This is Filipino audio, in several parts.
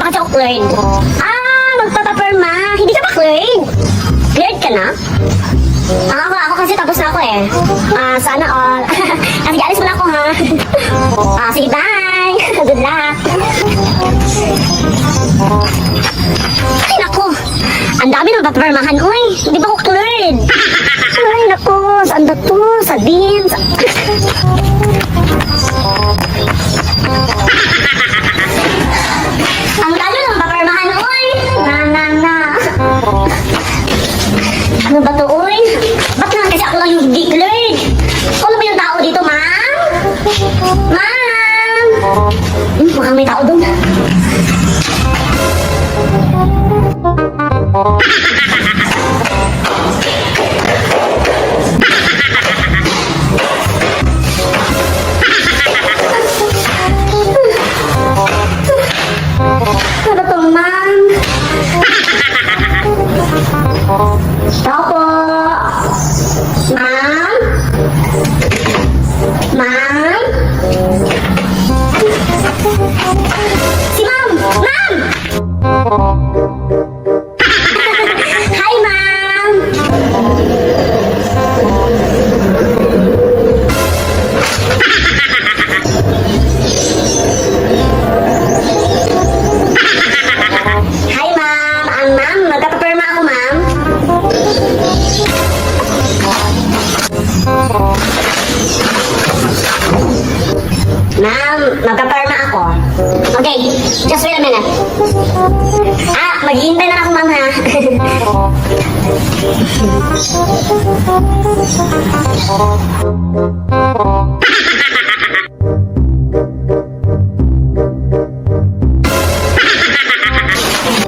pa kasi ako cleared. Magpapaperma. Hindi ka pa cleared? Cleared ka na? Ako kasi tapos na ako eh. Sana all. Sige, alis mo na ako ha. Sige, bye. Good luck. Ay, naku. Ang dami ng papermahan. Uy, hindi ba ako cleared? Ay, naku. Saan ba to? Sa din? Ang lalo ng papermahan. Uy. Na. Ano ba to, uy? Ba't naman kasi ako lang yung hindi cleared? Ano ba yung tao dito, ma'am? Ma'am! Mukhang may tao doon. Ano ba to, ma'am? Tao po. Ma'am? Ma'am? Si ma'am! Ma'am! Hi, ma'am! Hi, ma'am! Ma'am, magpapaperma ako, ma'am. Ma'am, magpaparma ako. Okay, just wait a minute. Maghihintay na ako, ma'am, ha?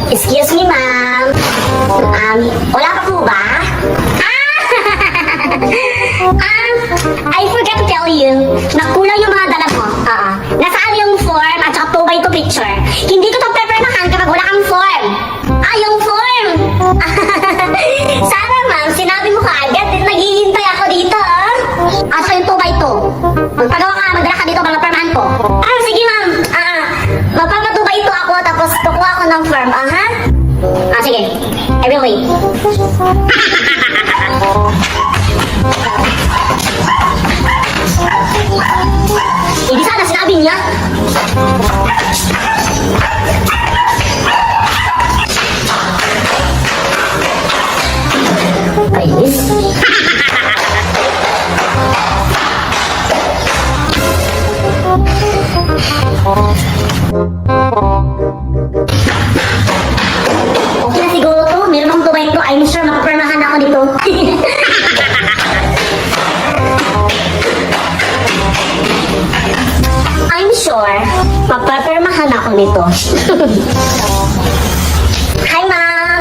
Excuse me, ma'am. Wala pa po ba? I forgot to tell you, nakulang yung mga dala mo. Nasaan yung form at saka 2x2 picture? Hindi ko to pepermahan kapag wala kang form. Yung form! Sana, ma'am, sinabi mo kaagad. Naghihintay ako dito, At saka yung 2x2. Magpagawa ka, magdala ka dito para pepermahan ko. Sige, ma'am. Magpapa 2x2 ako tapos kukuha ako ng form, ha? Sige. I will wait. Hindi sana sinabi niya. Kainis. Okay na siguro to. Meron akong 2x2. I'm sure makapermahan ako dito. I'm sure mapapermahan ako nito. Hi, ma'am!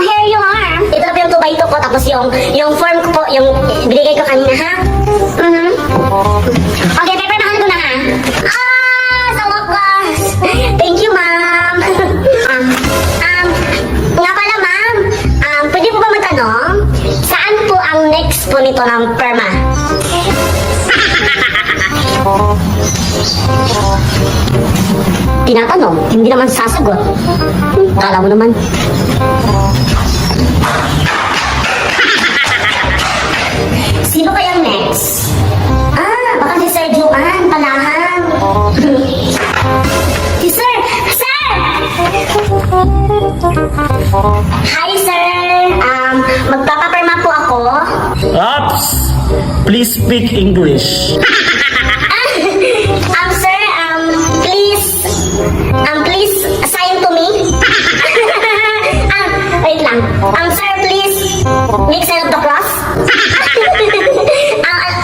Here you are! Ito na po yung 2x2 ko, tapos yung form ko po, yung binigay ko kanina, ha? Okay, papermahan ko na, ha? Sa wakas! Thank you, ma'am! Nga pala, ma'am, pwede po ba matanong? Saan po ang next po nito ng perma? Tinatanong, hindi naman sasagot. Kala mo naman. Sino kayang next? Baka si Sir Juan, Palahan. Si Sir! Sir! Hi, Sir! Magpapaperma po ako. Ops! Please speak English. Sir, please assign to me. Wait lang. Sir, please make sign of the cross.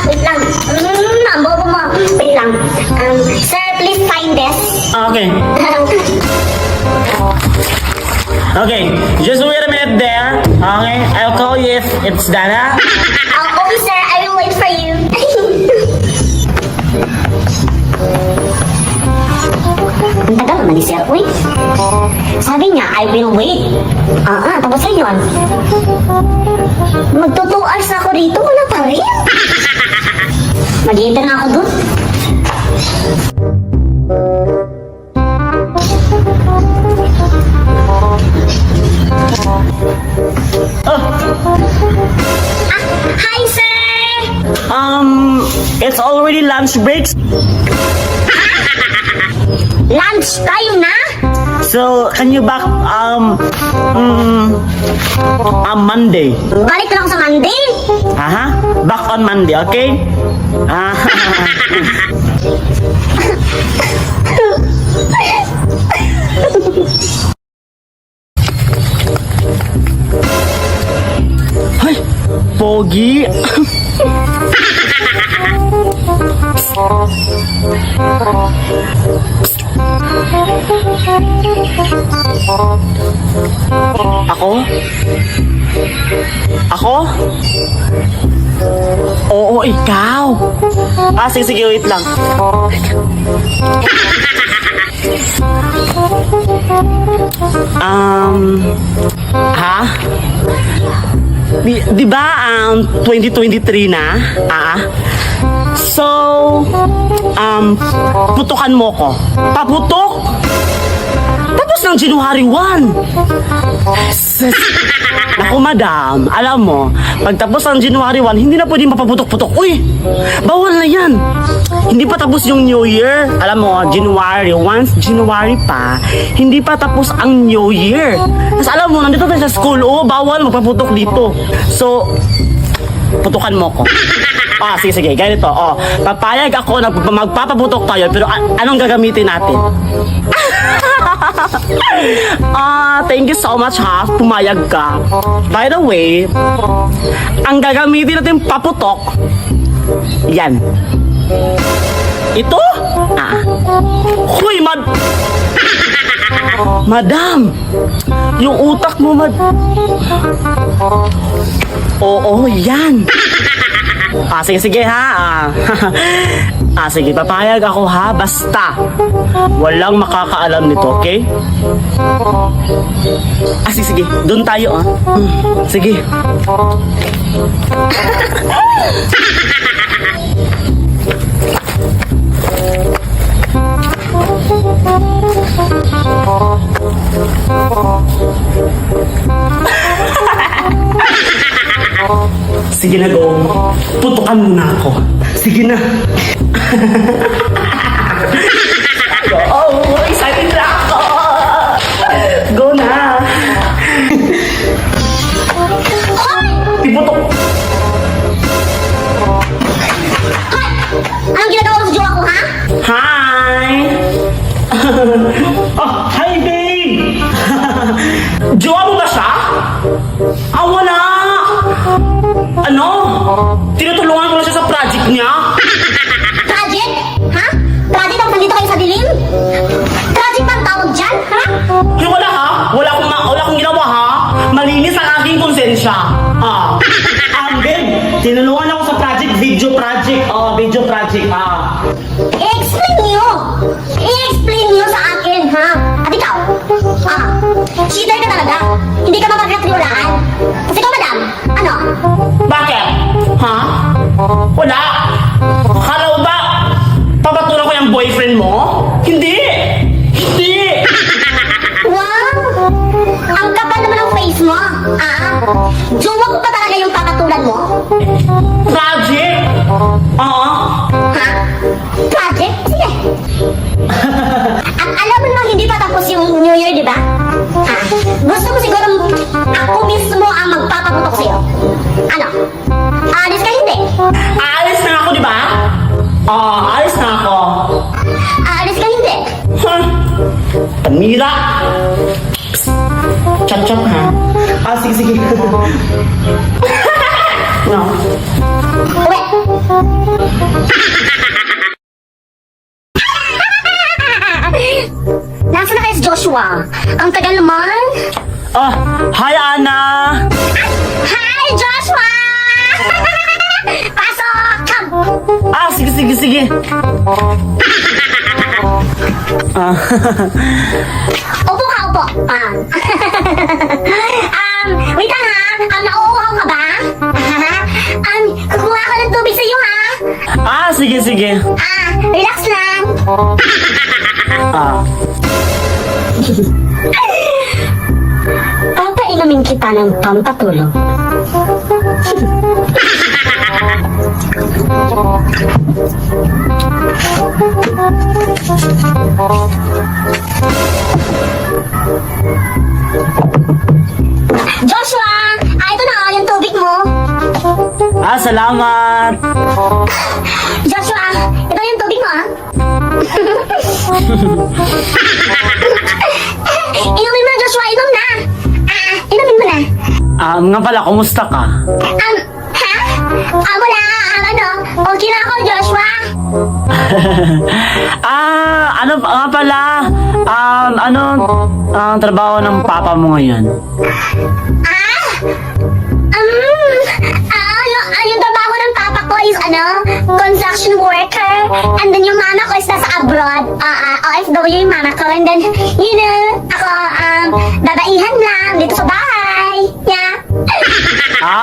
Wait lang. Ang bobo mo. Wait lang. Sir, please sign this. Okay. Okay, just wait a minute there. Okay, I'll call you if it's done, huh? Okay, sir. I will wait for you. Ang tagal naman ni Sir. Uy. Sabi niya, I will wait. Tapos na yun. Magto 2 hours ako rito. Wala pa rin. Mag-iintay na ako dun. lunch breaks. Lunch time na? So, can you back, Monday? Balik na ako sa Monday. Aha, back on Monday, okay? Ah, Ay, pogi. Ako? Ako? Oo, ikaw. Sige, wait lang. Ha? Di ba 2023 na? So, putukan mo ko. Paputok? Tapos ng January 1. Sus. Naku, madam, alam mo, pagtapos ng January 1, hindi na pwedeng mapaputok-putok. Uy, bawal na yan. Hindi pa tapos yung New Year. Alam mo, January, once January pa, hindi pa tapos ang New Year. Tapos alam mo, nandito tayo sa school, bawal magpaputok dito. So, putukan mo ko. Sige, ganito. Papayag ako na magpapaputok tayo, pero anong gagamitin natin? Thank you so much ha, pumayag ka. By the way, ang gagamitin natin paputok, yan. Ito? Huy, Madam, yung utak mo, Oo, yan. Sige ha. Sige, papayag ako ha. Basta, walang makakaalam nito, okay? Sige. Doon tayo, Sige. Sige na, go. Putukan mo na ako. Sige na. Excited na ako. Go na. Iputok. Anong ginagawa mo sa jowa ko, ha? Hi! Hi, babe! Jowa mo ba siya? Wala! Tinutulungan ko na siya sa project niya. Project? Ha? Project ang nandito kayo sa dilim? Project bang tawag dyan, ha? Wala ha? Wala akong ginawa ha? Malinis ang aking konsensya. Babe, tinulungan ako sa project, video project. Video project, I-explain niyo sa akin, ha? At ikaw, cheater ka talaga. Hindi ka mapagkatiwalaan. Kasi ikaw, madam, ano? Bakit? Ha? Wala. Akala mo ba, papatulan ko yung boyfriend mo? Hindi! Wow! Ang kapal naman ang face mo, jowa ko pa talaga yung papatulan mo? Project? Ha? Project? Sige. At alam mo naman hindi pa tapos yung New Year, di ba? Gusto mo siguro ako mismo ang magpapaputok sa'yo. Ano? Alis ka hindi? Aalis na ako, di ba? Aalis na ako. Alis ka hindi? Pamira! Chat-chat ha? Sige. No. Uwe! Nasaan na kayo si Joshua? Ang tagal naman. Hi, Ana! Hi, Joshua! Pasok! Come! Sige. Upo ka, upo. Wait lang ha. Nauuhaw ka ba? Kukuha ko ng tubig sa'yo ha. Sige. Relax lang. Papainumin kita ng pampatulog. Joshua! Ito na yung tubig mo. Salamat. Joshua, ito yung tubig mo, Inumin mo, Joshua. Inom na. Inumin mo na. Nga pala, kumusta ka? Ha? Wala. Okay na ako, Joshua. Nga pala, ang trabaho ng papa mo ngayon? Yung trabaho ng papa ko is, construction worker. And then yung mama ko is nasa abroad. OFW yung mama ko. And then, ako, babaihan lang dito sa bahay. Yeah.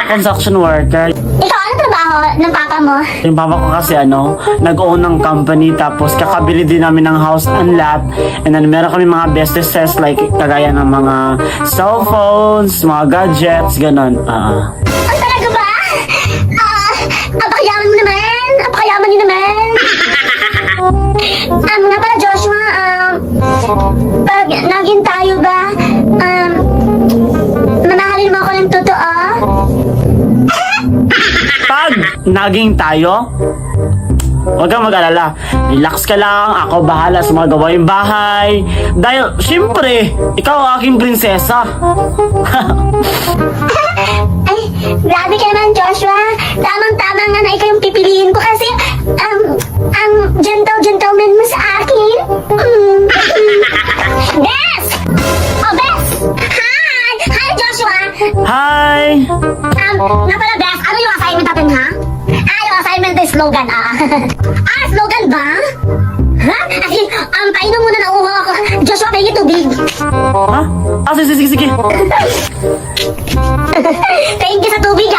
Construction worker. Ikaw, ano trabaho ng papa mo? Yung papa ko kasi nag-own ng company tapos kakabili din namin ng house and lot and then meron kami mga businesses like kagaya ng mga cellphones, mga gadgets, ganon. Talaga ba? Apakayaman mo naman! Apakayaman niyo naman! Nga pala, Joshua, pag naging tayo ba, mamahalin mo ako ng totoo? Pag naging tayo, huwag kang mag-alala. Relax ka lang, ako bahala sa mga gawaing bahay. Dahil, syempre, ikaw ang aking prinsesa. Ay, grabe ka naman, Joshua. Tamang-tama nga na ikaw yung pipiliin ko kasi, ang gentleman mo sa akin. Bes! Oh, Bes! Hi! Hi, Joshua! Hi! Nga pala, Bes, ano yung assignment natin, ha? Yung assignment is slogan, slogan ba? Ha? Kasi, painom muna na uho ako. Joshua, pahingi tubig. Ha? Sige. Thank you sa tubig,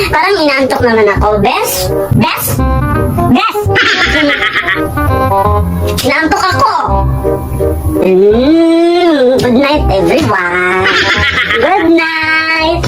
parang inaantok naman ako. Bes? Inaantok ako. Good night, everyone. Good night.